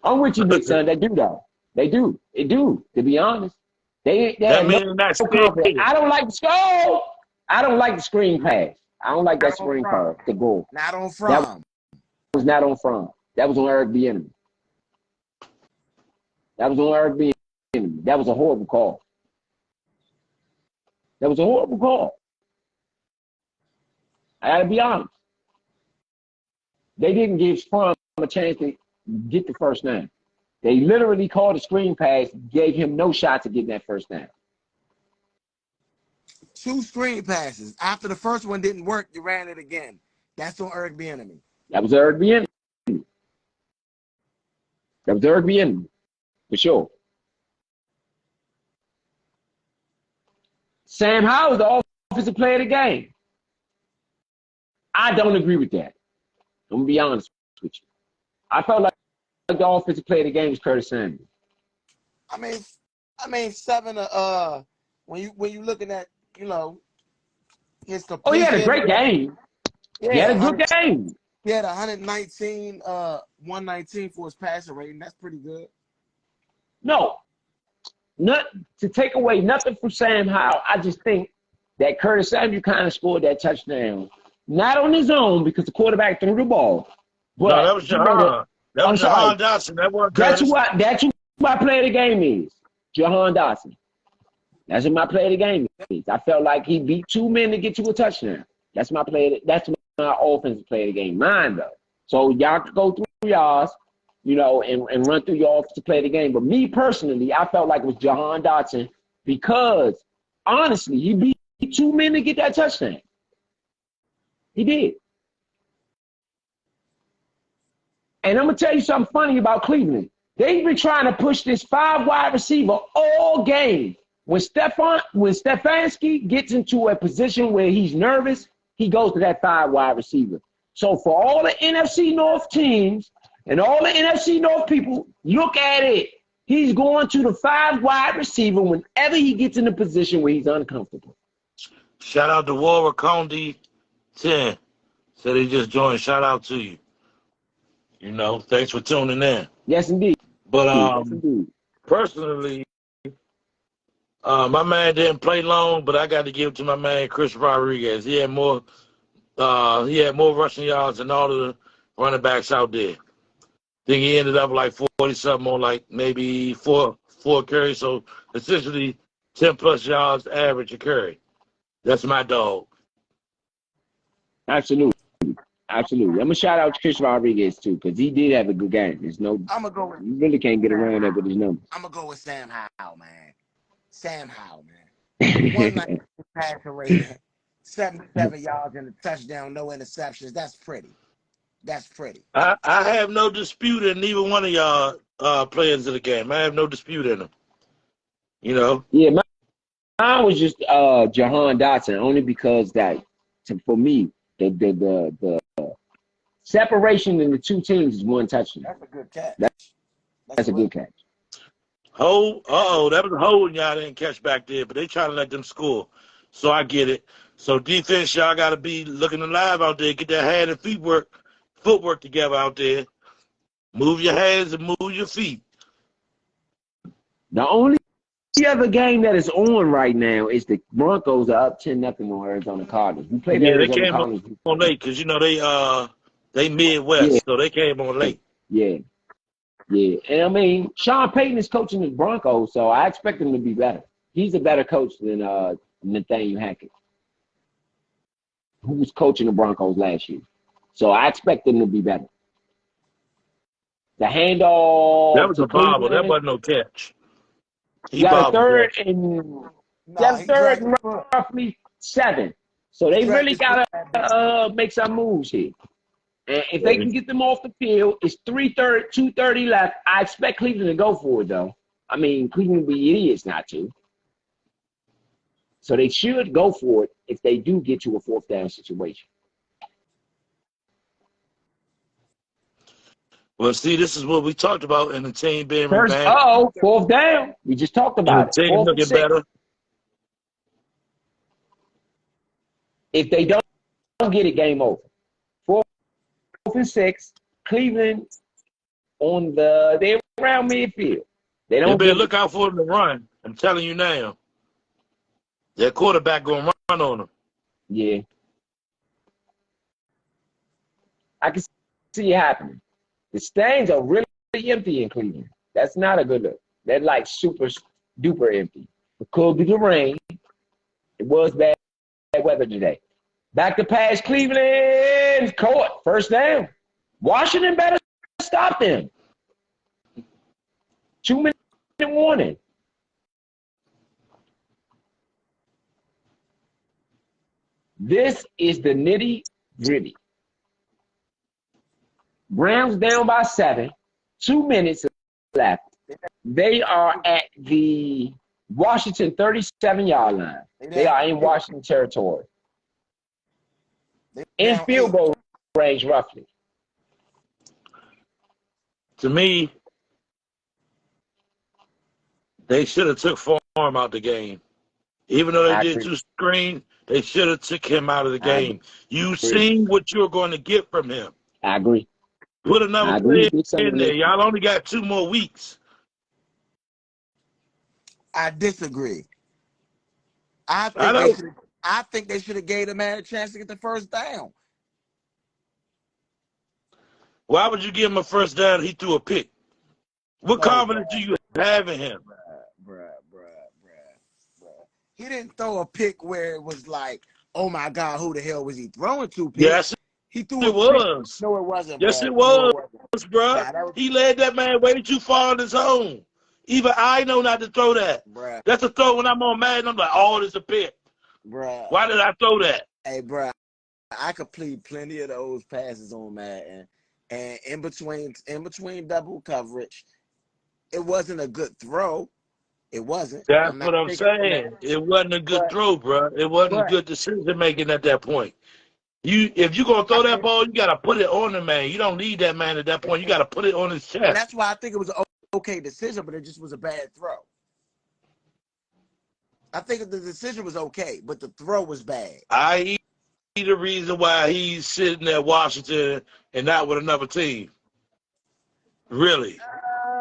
I'm with you, big son. They do though. They do. They do. To be honest, they That means that's confident. I don't like the score. I don't like the screen pass. I don't like that screen pass. The goal. Not on Fromm. That was not on Fromm. That was on Eric Bieniemy. That was a horrible call. I gotta be honest. They didn't give Fromm a chance to get the first down. They literally called a screen pass, gave him no shot to get that first down. 2 screen passes. After the first one didn't work, you ran it again. That's on Eric Bieniemy. That was Eric Bieniemy. For sure. Sam Howell is the offensive player of the game. I don't agree with that. I'm going to be honest with you. I felt like the offensive player of the game was Curtis Samuel. I mean 7 when you looking at, his completion. Oh, he had a great game. Yeah, He had a good game. He had 119 for his passer rating. That's pretty good. No. Not to take away nothing from Sam Howell. I just think that Curtis Samuel kind of scored that touchdown. Not on his own because the quarterback threw the ball. But No, that was Jahan. That was Jahan Dotson. That wasn't That's Curtis. who my player of the game is. Jahan Dotson. That's what my player of the game is. I felt like he beat 2 men to get to a touchdown. That's my offensive player of the game. Mine though. So y'all could go through y'all's, and run through your offensive player of the game. But me personally, I felt like it was Jahan Dotson because honestly, he beat 2 men to get that touchdown. He did. And I'm gonna tell you something funny about Cleveland. They've been trying to push this 5 wide receiver all game. When Stefanski gets into a position where he's nervous, he goes to that 5 wide receiver. So for all the NFC North teams and all the NFC North people, look at it. He's going to the 5 wide receiver whenever he gets in a position where he's uncomfortable. Shout out to Warwick County 10. Said he just joined. Shout out to you. Thanks for tuning in. Yes, indeed. But Yes, indeed. personally, my man didn't play long, but I got to give it to my man Chris Rodriguez. He had more rushing yards than all of the running backs out there. I think he ended up like 40-something on like maybe four carries. So essentially 10+ yards average a carry. That's my dog. Absolutely. I'm gonna shout out to Chris Rodriguez too, because he did have a good game. You really can't get around that with his numbers. I'm gonna go with Sam Howell, man. 119 passer rating, 77 yards and a touchdown, no interceptions. That's pretty. That's pretty. I have no dispute in neither one of y'all players of the game. I have no dispute in them. You know. Yeah, mine was just Jahan Dotson, only because for me, the separation in the two teams is one touchdown. That's a good catch. That's a good catch. That was a hole y'all didn't catch back there, but they trying to let them score. So I get it. So defense, y'all got to be looking alive out there. Get that hand and footwork together out there. Move your hands and move your feet. The only other game that is on right now is the Broncos are up 10-0 on Arizona Cardinals. We played the They Arizona came Cardinals on late because they Midwest, so they came on late. Yeah. And I mean, Sean Payton is coaching the Broncos, so I expect him to be better. He's a better coach than Nathaniel Hackett, who was coaching the Broncos last year. So I expect him to be better. The handoff. That was a bobble. That wasn't no catch. He got a bobbled third that. and roughly 7. So they really got to make some moves here. And if they can get them off the field, it's 2:30 left. I expect Cleveland to go for it, though. I mean, Cleveland would be idiots not to. So they should go for it if they do get to a 4th down situation. Well, see, this is what we talked about in the team being First, revamped. 4th down. We just talked about it. The team 4th and looking 6. better. If they don't get it, game over. 4th and 6. Cleveland they're around midfield. They don't look out for them to run. I'm telling you now. Their quarterback going to run on them. Yeah. I can see it happening. The stands are really empty in Cleveland. That's not a good look. They're like super duper empty. It could be the rain. It was bad weather today. Back to pass, Cleveland caught. First down. Washington better stop them. 2-minute warning. This is the nitty-gritty. Browns down by 7. 2 minutes left. They are at the Washington 37-yard line. They are in Washington territory. In field goal range, roughly. To me, they should have took Farm out the game. Even though they did 2 screens, they should have took him out of the game. You seen what you're going to get from him. I agree. Put another player in there. Y'all only got 2 more weeks. I disagree. I think they should have gave the man a chance to get the first down. Why would you give him a first down? He threw a pick. What confidence do you have in him? Bruh. He didn't throw a pick where it was like, oh my God, who the hell was he throwing to? Pick? Yes, he threw it was. No, it wasn't. Yes, bruh. it was, bro. Nah, He led that man way too far on his own. Even I know not to throw that. Bruh. That's a throw when I'm on Madden. I'm like, oh, it's a pick. Bruh. Why did I throw that? Hey, bruh, I complete plenty of those passes on Madden. And in between double coverage, it wasn't a good throw. It wasn't. That's what I'm saying. It wasn't a good throw, bro. It wasn't good decision making at that point. If you're gonna throw that ball, you gotta put it on the man. You don't need that man at that point. You gotta put it on his chest. And that's why I think it was an okay decision, but it just was a bad throw. I think the decision was okay, but the throw was bad. I see the reason why he's sitting at Washington and not with another team. Really,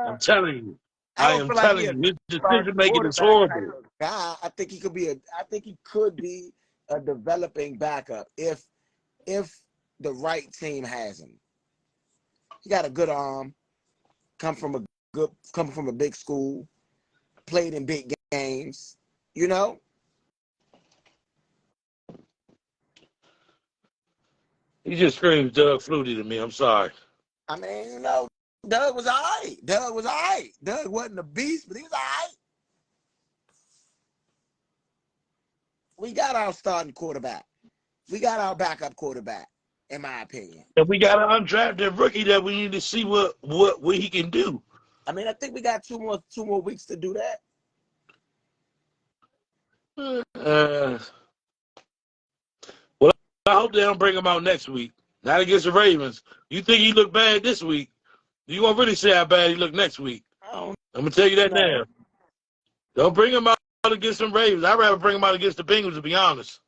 I'm telling you. I am telling you, his decision making is horrible. I think he could be a developing backup if the right team has him. He got a good arm, come from a big school, played in big games, you know? He just screams Doug Flutie to me. I'm sorry. I mean, you know, Doug was all right. Doug wasn't a beast, but he was all right. We got our starting quarterback. We got our backup quarterback. in my opinion. And we got an undrafted rookie that we need to see what he can do. I mean, I think we got two more weeks to do that. Well, I hope they don't bring him out next week. Not against the Ravens. You think he looked bad this week? You won't really say how bad he looked next week. I'm gonna tell you that now. Don't bring him out against some Ravens. I'd rather bring him out against the Bengals, to be honest.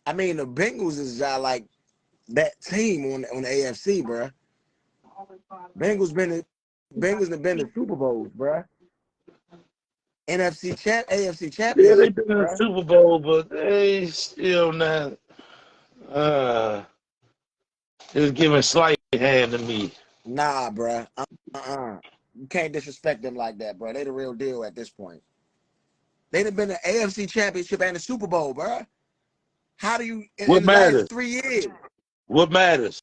I mean, the Bengals is like that team on the AFC, bro. Bengals have been to Super Bowls, bro. AFC champions. Yeah, they've been in the Super Bowl, but they still not. It was giving slight hand to me. Nah, bro. You can't disrespect them like that, bro. They the real deal at this point. They've been the AFC Championship and the Super Bowl, bro. How do you in the last 3 years? What matters?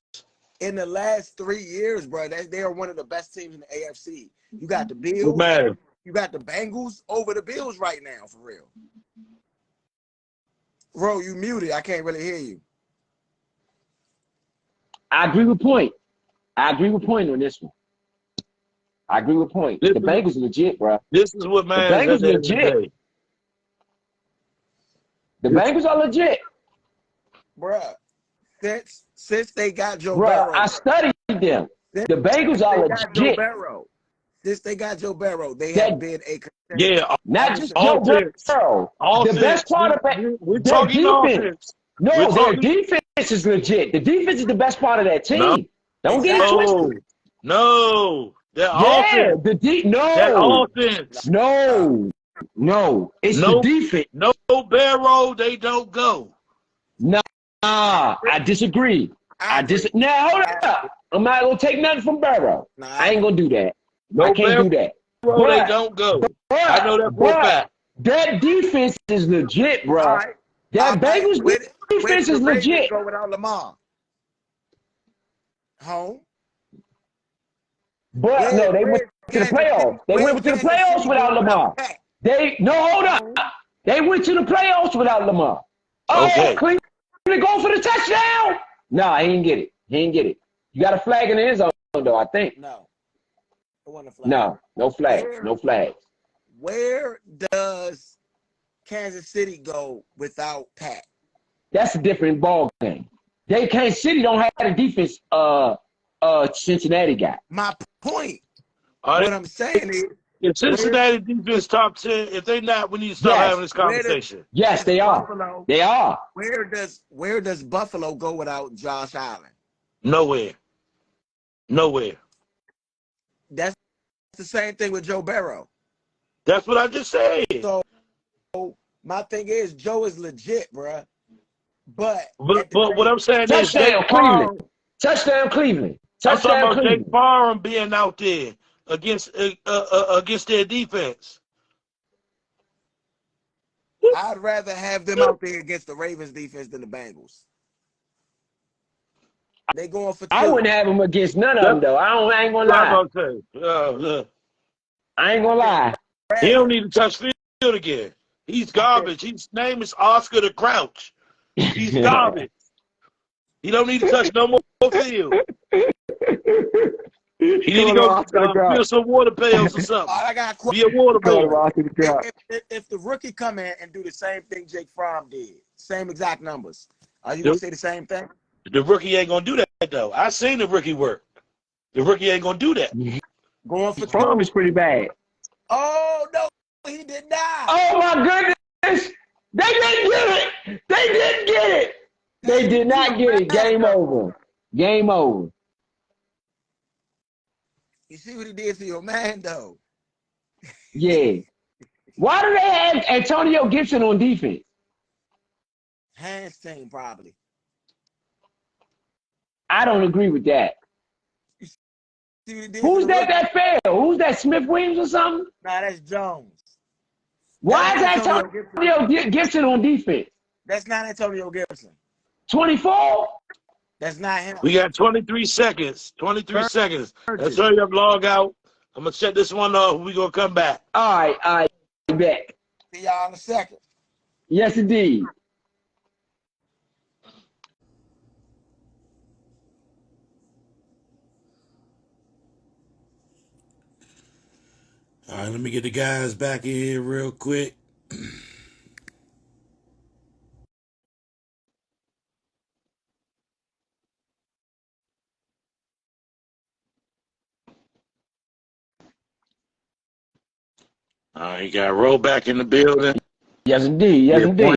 In the last 3 years, bro, they are one of the best teams in the AFC. You got the Bills. What matters? You got the Bengals over the Bills right now, for real. Bro, you muted. I can't really hear you. I agree with Point. On this one. I agree with Point. The Bengals legit, bro. This is what matters. The Bengals legit. The Bengals are legit. Bruh, since they got Joe Burrow. I studied them. The Bengals are legit. Since they got Joe Burrow, they have been a contender. Yeah, not just Joe Burrow. The best part of it, we're talking offense. No, their defense is legit. The defense is the best part of that team. No. Don't get it twisted. No, that offense. That offense. No, it's the defense. No Barrow, they don't go. Nah, I disagree. Now hold up. I'm not gonna take nothing from Barrow. I ain't gonna do that. I can't do that. Bro, they don't go. I know that for a fact. That defense is legit, bro. Right. That Bengals defense is legit. Go without Lamar. Home. But no, they went to the playoffs. They went to the playoffs without Lamar. Hold up. They went to the playoffs without Lamar. Oh, okay. Cleveland go for the touchdown. Nah, he didn't get it. You got a flag in the end zone, though, I think. No. It wasn't a flag. No flags. No flags. Where does Kansas City go without Pat? That's a different ball game. Kansas City don't have the defense Cincinnati got. My point. What I'm saying is, if Cincinnati defense top 10, if they not, we need to start having this conversation. Yes, they are. Buffalo, they are. Where does Buffalo go without Josh Allen? Nowhere. That's the same thing with Joe Burrow. That's what I just said. So my thing is, Joe is legit, bruh. But what I'm saying is Cleveland. Touchdown Cleveland. I'm talking about Jake Barham being out there against their defense. I'd rather have them out there against the Ravens defense than the Bengals. They going for 2. I wouldn't have them against none of them, though. I ain't gonna lie. I ain't gonna lie. He don't need to touch field again. He's garbage. His name is Oscar the Grouch. He's garbage. He don't need to touch no more field. He need to go fill some water pails or something. I got a question. Be a water pail. If the rookie come in and do the same thing Jake Fromm did, same exact numbers, are you gonna say the same thing? The rookie ain't gonna do that though. I seen the rookie work. The rookie ain't gonna do that. Going for Fromm is pretty bad. Oh no, he did not. Oh my goodness! They didn't get it. They did not get it. Game over. You see what he did to your man, though? Yeah. Why do they have Antonio Gibson on defense? Hands team, probably. I don't agree with that. Who's that failed? Who's that, Smith Williams or something? Nah, that's Jones. Why is Antonio Gibson on defense? That's not Antonio Gibson. 24? That's not him. We got 23 seconds. 23 seconds. Let's hurry up, log out. I'm going to shut this one off. We're going to come back. All right. Bet. See y'all in a second. Yes, indeed. All right, let me get the guys back in here real quick. All right, you got Roll back in the building. Yes, indeed. Yes, Yeah, indeed.